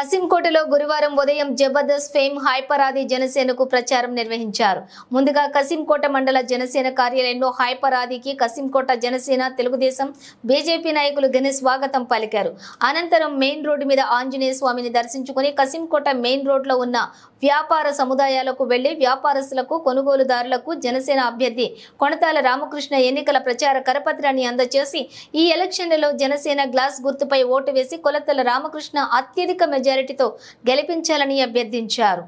కసింకోటలో గురువారం ఉదయం Jabardasth fame hyper ఆది జనసేనకు ప్రచారం నిర్వహించారు. ముందుగా కసింకోట మండల జనసేన కార్యాలయంలో హైపర్ ఆదికి కసింకోట జనసేన, తెలుగుదేశం, బీజేపీ నాయకులు ఘన స్వాగతం పలికారు. అనంతరం మెయిన్ రోడ్డు మీద ఆంజనేయ స్వామిని దర్శించుకుని కసింకోట మెయిన్ రోడ్ లో ఉన్న వ్యాపార సముదాయాలకు వెళ్లి వ్యాపారస్తులకు, కొనుగోలుదారులకు జనసేన అభ్యర్థి కొణతాల రామకృష్ణ ఎన్నికల ప్రచార కరపత్రాన్ని అందజేసి ఈ ఎలక్షన్లలో జనసేన గ్లాస్ గుర్తుపై ఓటు వేసి కొణతాల రామకృష్ణ అత్యధిక మెజారిటీతో గెలిపించాలని అభ్యర్థించారు.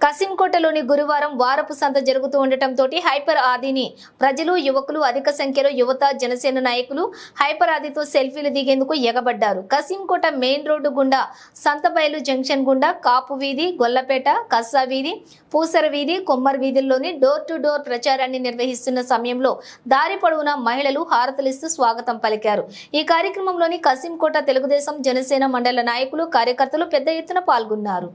కసింకోటలోని గురువారం వారపు సంత జరుగుతూ ఉండటంతో హైపర్ ఆదిని ప్రజలు, యువకులు అధిక సంఖ్యలో యువత, జనసేన నాయకులు హైపర్ ఆదితో సెల్ఫీలు దిగేందుకు ఎగబడ్డారు. కసింకోట మెయిన్ రోడ్డు గుండా సంతబయలు జంక్షన్ గుండా కాపు వీధి, గొల్లపేట, కస్సా వీధి, పూసర వీధి, కొమ్మర్ వీధుల్లోని డోర్ టు డోర్ ప్రచారాన్ని నిర్వహిస్తున్న సమయంలో దారి పొడవునా మహిళలు హారతలిస్తూ స్వాగతం పలికారు. ఈ కార్యక్రమంలోని కసింకోట తెలుగుదేశం, జనసేన మండల నాయకులు, కార్యకర్తలు పెద్ద ఎత్తున పాల్గొన్నారు.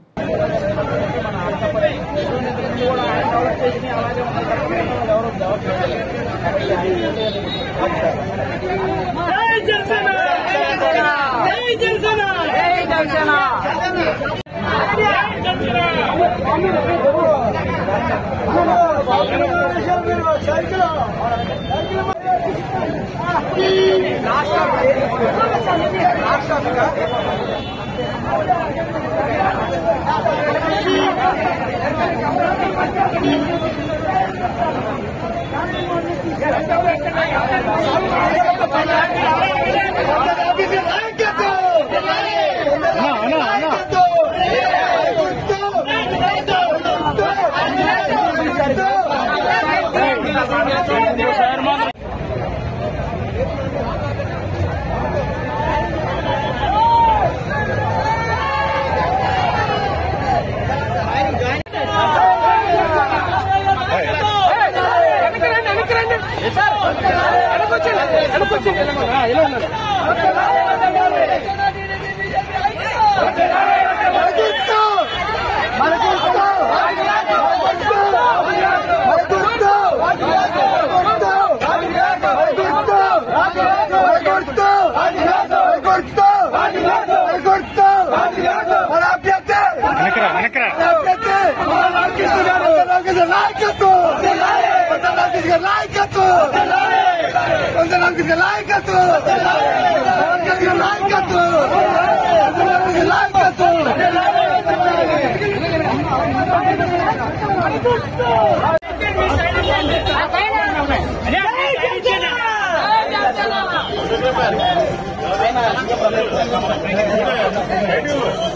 Hey,